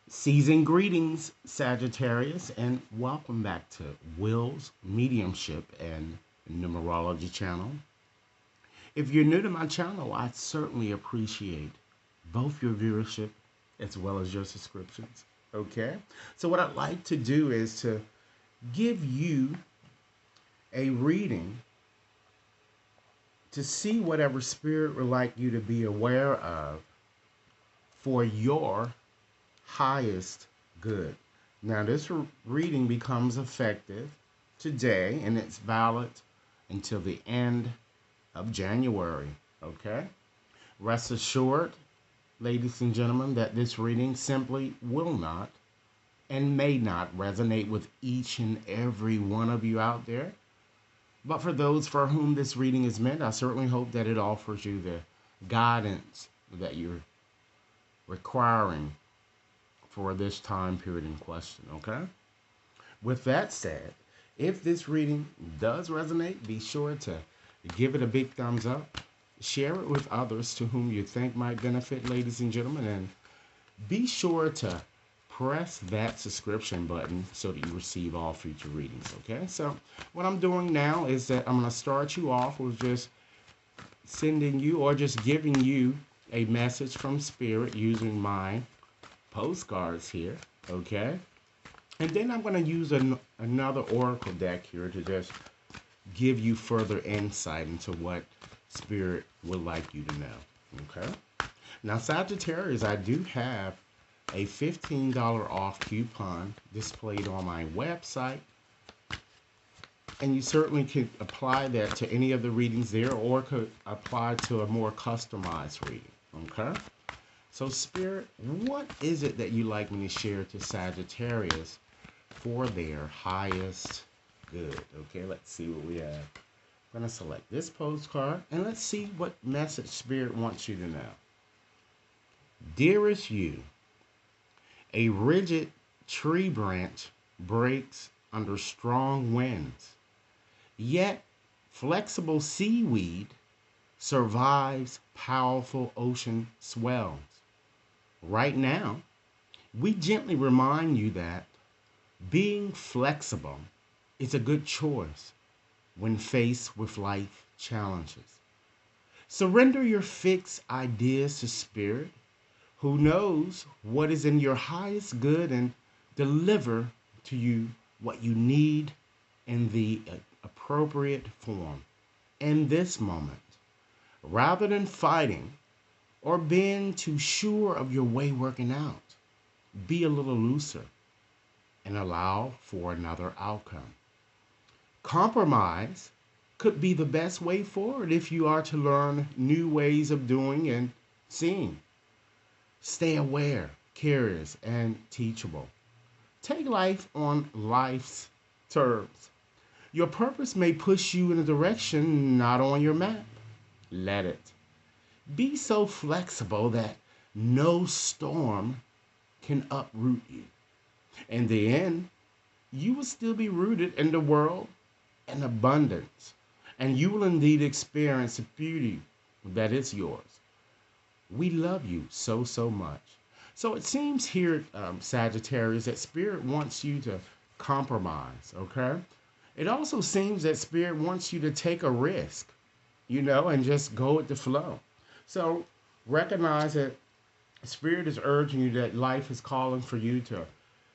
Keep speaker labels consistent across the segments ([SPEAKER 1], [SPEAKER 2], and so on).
[SPEAKER 1] Season greetings, Sagittarius, and welcome back to Will's Mediumship and Numerology channel. If you're new to my channel, I certainly appreciate both your viewership as well as your subscriptions. Okay? So, what I'd like to do is to give you a reading to see whatever spirit would like you to be aware of for your highest good. Now, this reading becomes effective today and it's valid until the end of January. Okay? Rest assured, ladies and gentlemen, that this reading simply will not and may not resonate with each and every one of you out there. But for those for whom this reading is meant, I certainly hope that it offers you the guidance that you're requiring for this time period in question, okay? With that said, if this reading does resonate, be sure to give it a big thumbs up, share it with others to whom you think might benefit, ladies and gentlemen, and be sure to press that subscription button so that you receive all future readings, okay? So what I'm doing now is that I'm going to start you off with just sending you or just giving you a message from Spirit using my postcards here, okay? And then I'm going to use another oracle deck here to just give you further insight into what Spirit would like you to know, okay? Now, Sagittarius, I do have a $15 off coupon displayed on my website, and you certainly could apply that to any of the readings there or could apply to a more customized reading, okay? So, Spirit, what is it that you like me to share to Sagittarius for their highest good? Okay, let's see what we have. I'm going to select this postcard and let's see what message Spirit wants you to know. Dearest you, a rigid tree branch breaks under strong winds, yet flexible seaweed survives powerful ocean swells. Right now, we gently remind you that being flexible is a good choice when faced with life challenges. Surrender your fixed ideas to Spirit, who knows what is in your highest good, and deliver to you what you need in the appropriate form in this moment. Rather than fighting or being too sure of your way working out, be a little looser and allow for another outcome. Compromise could be the best way forward if you are to learn new ways of doing and seeing. Stay aware, curious, and teachable. Take life on life's terms. Your purpose may push you in a direction not on your map. Let it. Be so flexible that no storm can uproot you. In the end, you will still be rooted in the world and abundance, and you will indeed experience the beauty that is yours. We love you so, so much. So it seems here, Sagittarius, that Spirit wants you to compromise, okay? It also seems that Spirit wants you to take a risk, and just go with the flow. So recognize that Spirit is urging you that life is calling for you to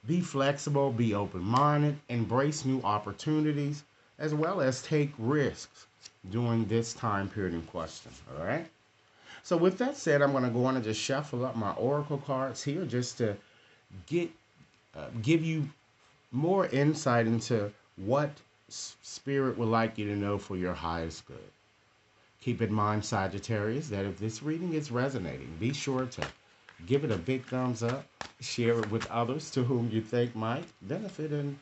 [SPEAKER 1] be flexible, be open minded, embrace new opportunities, as well as take risks during this time period in question. All right. So, with that said, I'm going to go on and just shuffle up my oracle cards here just to get give you more insight into what Spirit would like you to know for your highest good. Keep in mind, Sagittarius, that if this reading is resonating, be sure to give it a big thumbs up, share it with others to whom you think might benefit, and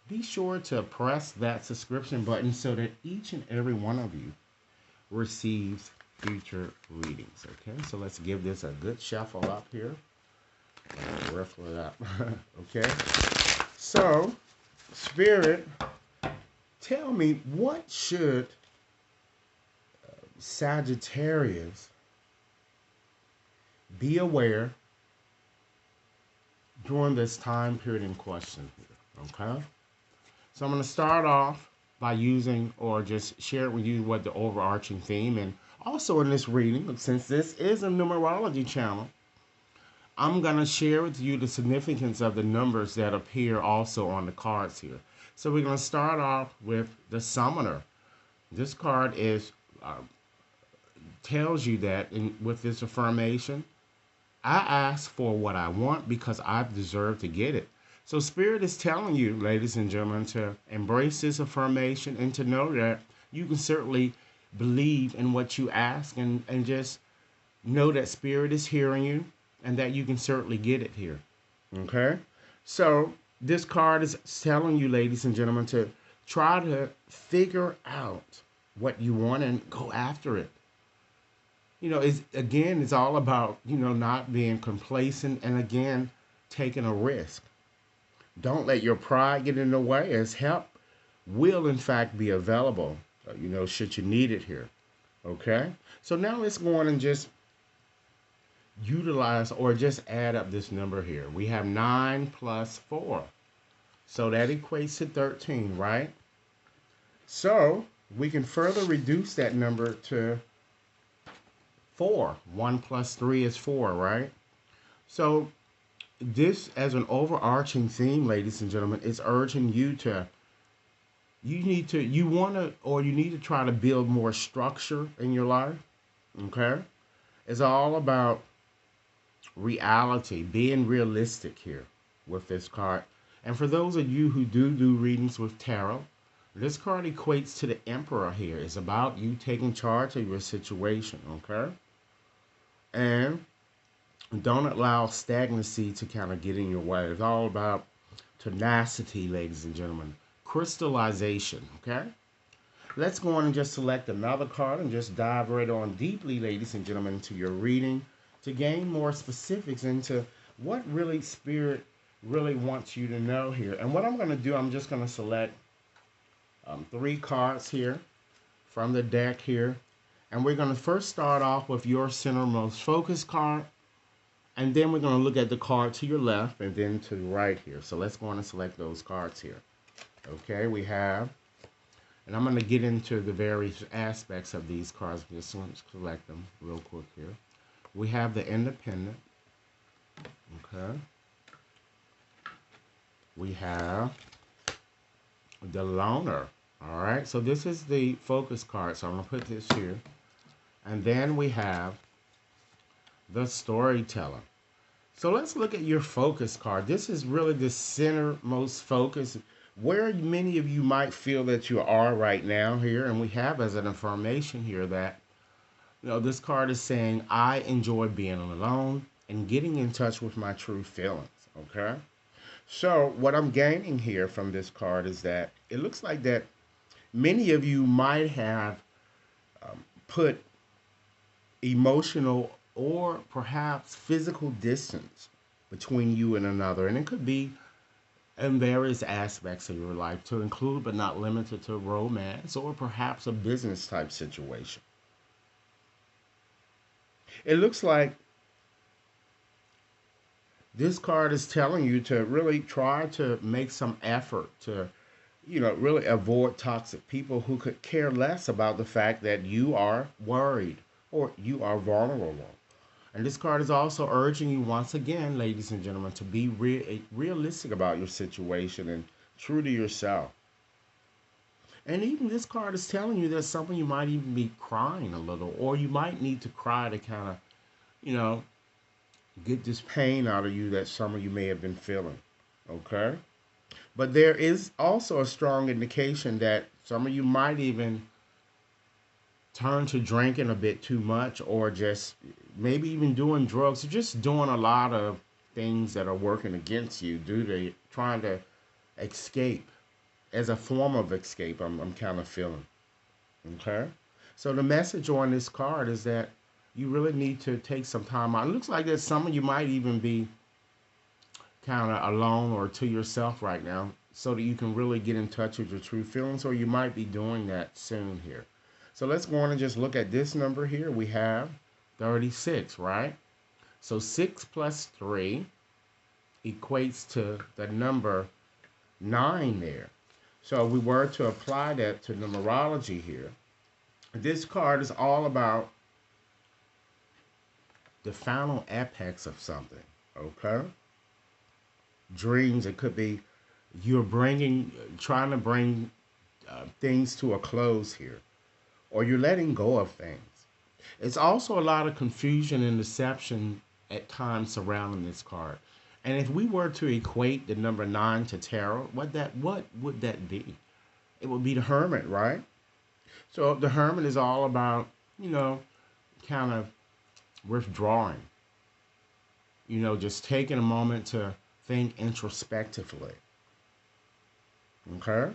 [SPEAKER 1] be sure to press that subscription button so that each and every one of you receives future readings. Okay, so let's give this a good shuffle up here. Riffle it up. Okay, so Spirit, tell me, what should Sagittarius be aware during this time period in question here. Okay? So I'm going to start off by using or just share with you what the overarching theme, and also in this reading, since this is a numerology channel, I'm going to share with you the significance of the numbers that appear also on the cards here. So we're going to start off with the Summoner. This card is tells you that with this affirmation, I ask for what I want because I've deserved to get it. So Spirit is telling you, ladies and gentlemen, to embrace this affirmation and to know that you can certainly believe in what you ask, and just know that Spirit is hearing you and that you can certainly get it here. Okay? So this card is telling you, ladies and gentlemen, to try to figure out what you want and go after it. It's all about, not being complacent, and again, taking a risk. Don't let your pride get in the way, as help will in fact be available, should you need it here. Okay? So now let's go on and just utilize or just add up this number here. We have 9 plus 4. So that equates to 13, right? So we can further reduce that number to 4. 1 plus 3 is 4, right? So this, as an overarching theme, ladies and gentlemen, is urging you to, you need to try to build more structure in your life. Okay? It's all about reality, being realistic here with this card. And for those of you who do readings with tarot, this card equates to the Emperor here. It's about you taking charge of your situation, okay? And don't allow stagnancy to kind of get in your way. It's all about tenacity, ladies and gentlemen. Crystallization, okay? Let's go on and just select another card and just dive right on deeply, ladies and gentlemen, into your reading to gain more specifics into what really Spirit really wants you to know here. And what I'm going to do, I'm just going to select 3 cards here from the deck here. And we're going to first start off with your centermost focus card. And then we're going to look at the card to your left and then to the right here. So let's go on and select those cards here. Okay, we have, and I'm going to get into the various aspects of these cards. Just want to select them real quick here. We have the Independent. Okay. We have the Loner. All right, so this is the focus card. So I'm going to put this here. And then we have the Storyteller. So let's look at your focus card. This is really the centermost focus, where many of you might feel that you are right now here. And we have as an affirmation here that, this card is saying, I enjoy being alone and getting in touch with my true feelings, okay? So what I'm gaining here from this card is that it looks like that many of you might have put emotional or perhaps physical distance between you and another. And it could be in various aspects of your life, to include but not limited to romance or perhaps a business type situation. It looks like this card is telling you to really try to make some effort to, really avoid toxic people who could care less about the fact that you are worried or you are vulnerable. And this card is also urging you once again, ladies and gentlemen, to be realistic about your situation and true to yourself. And even this card is telling you that something you might even be crying a little, or you might need to cry to kind of, get this pain out of you that some of you may have been feeling. Okay? But there is also a strong indication that some of you might even turn to drinking a bit too much, or just maybe even doing drugs, or just doing a lot of things that are working against you due to trying to escape. As a form of escape, I'm kind of feeling. Okay? So the message on this card is that you really need to take some time out. It looks like that some of you might even be kind of alone or to yourself right now, so that you can really get in touch with your true feelings, or you might be doing that soon here. So let's go on and just look at this number here. We have 36, right? So 6 plus 3 equates to the number 9 there. So if we were to apply that to numerology here, this card is all about the final apex of something, okay? Dreams, it could be you're trying to bring things to a close here, or you're letting go of things. It's also a lot of confusion and deception at times surrounding this card. And if we were to equate the number 9 to tarot, what would that be? It would be the Hermit, right? So the Hermit is all about, kind of withdrawing, just taking a moment to think introspectively. Okay?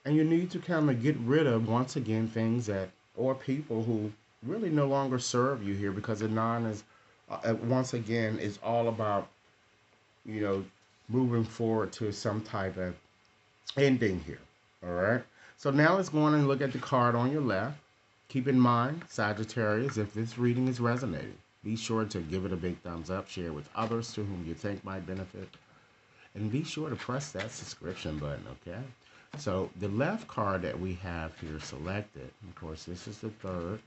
[SPEAKER 1] And you need to kind of get rid of, once again, things that, or people who really no longer serve you here, because the 9 is, once again, is all about, moving forward to some type of ending here. All right? So now let's go on and look at the card on your left. Keep in mind, Sagittarius, if this reading is resonating, be sure to give it a big thumbs up, share with others to whom you think might benefit, and be sure to press that subscription button, okay? So the left card that we have here selected, of course, this is the third.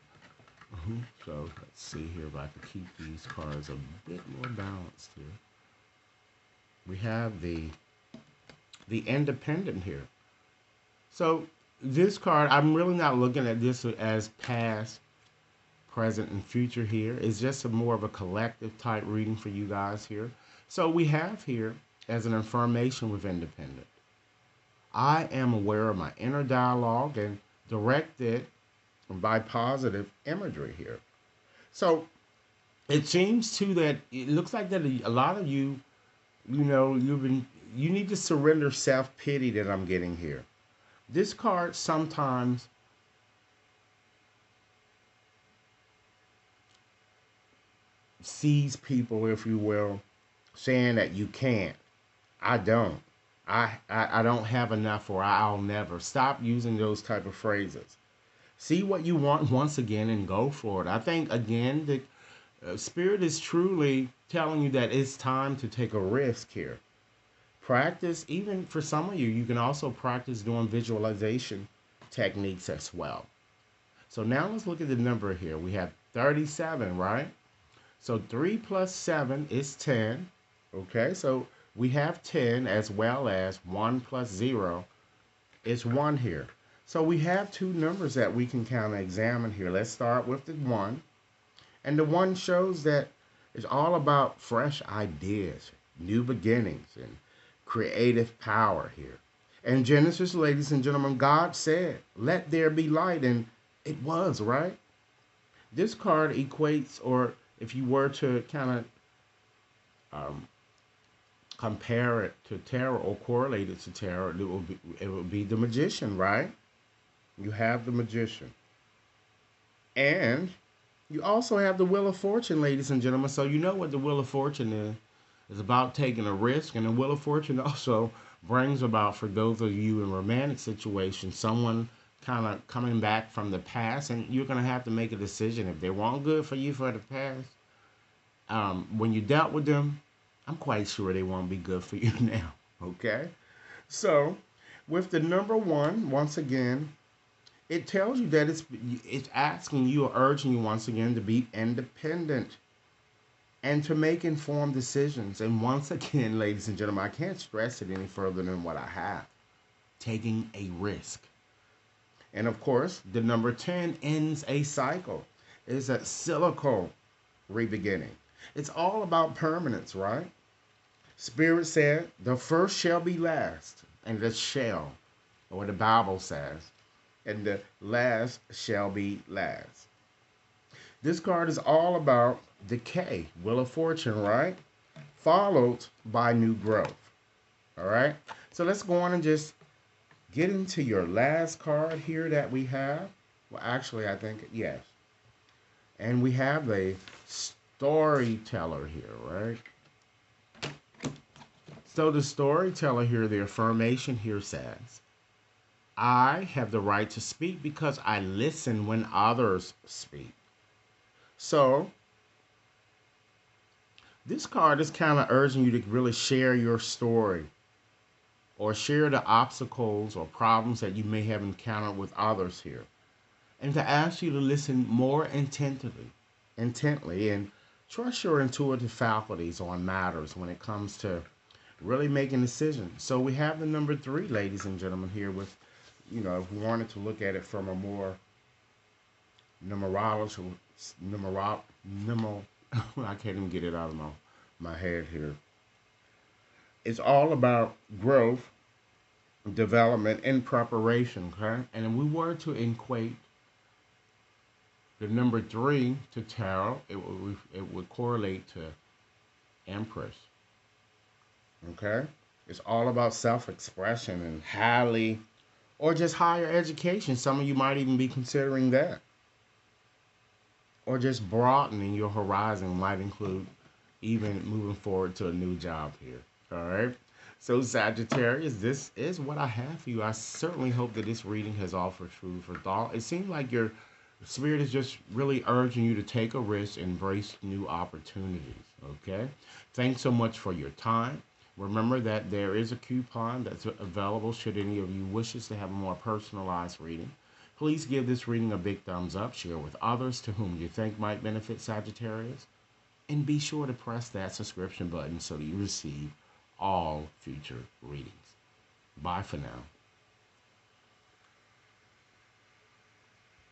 [SPEAKER 1] So let's see here if I can keep these cards a bit more balanced here. We have the Independent here. So this card, I'm really not looking at this as past, present, and future here. It's just more of a collective type reading for you guys here. So we have here as an affirmation with Independent. I am aware of my inner dialogue and directed by positive imagery here. So it seems too that it looks like that a lot of you, you need to surrender self-pity that I'm getting here. This card sometimes sees people, if you will, saying that you can't. I don't. I don't have enough, or I'll never. Stop using those type of phrases. See what you want once again and go for it. I think, again, the Spirit is truly telling you that it's time to take a risk here. Practice, even for some of you, you can also practice doing visualization techniques as well. So now let's look at the number here. We have 37, right? So 3 plus 7 is 10. Okay, so we have 10, as well as 1 plus 0 is 1 here. So we have two numbers that we can kind of examine here. Let's start with the 1. And the 1 shows that it's all about fresh ideas, new beginnings, and creative power here. In Genesis, ladies and gentlemen, God said, let there be light, and it was, right? This card equates, or if you were to kind of compare it to tarot or correlate it to tarot, it would be the Magician, right? You have the Magician. And you also have the Wheel of Fortune, ladies and gentlemen. So you know what the Wheel of Fortune is. It's about taking a risk, and the Wheel of Fortune also brings about, for those of you in romantic situations, someone kind of coming back from the past, and you're going to have to make a decision. If they weren't good for you for the past, when you dealt with them, I'm quite sure they won't be good for you now, okay? So with the number 1, once again, it tells you that it's asking you or urging you once again to be independent and to make informed decisions. And once again, ladies and gentlemen, I can't stress it any further than what I have. Taking a risk. And of course, the number 10 ends a cycle. It's a cyclical re-beginning. It's all about permanence, right? Spirit said, the first shall be last, and the shall, or the Bible says, and the last shall be last. This card is all about decay, Wheel of Fortune, right? Followed by new growth. All right? So let's go on and just get into your last card here that we have. Well, actually, I think, yes. And we have a storyteller here, right? So the storyteller here, the affirmation here says, I have the right to speak because I listen when others speak. So This card is kind of urging you to really share your story or share the obstacles or problems that you may have encountered with others here, and to ask you to listen more intently, and trust your intuitive faculties on matters when it comes to really making decisions. So we have the number three, ladies and gentlemen, here with, if we wanted to look at it from a more numerological, numer, I can't even get it out of my head here. It's all about growth, development, and preparation, okay? And if we were to equate the number three to tarot, it would correlate to Empress, okay? It's all about self-expression and highly, or just higher education. Some of you might even be considering that. Or just broadening your horizon might include even moving forward to a new job here. All right. So, Sagittarius, this is what I have for you. I certainly hope that this reading has offered food for thought. It seems like your spirit is just really urging you to take a risk, embrace new opportunities. Okay. Thanks so much for your time. Remember that there is a coupon that's available should any of you wishes to have a more personalized reading. Please give this reading a big thumbs up, share with others to whom you think might benefit Sagittarius, and be sure to press that subscription button so that you receive all future readings. Bye for now.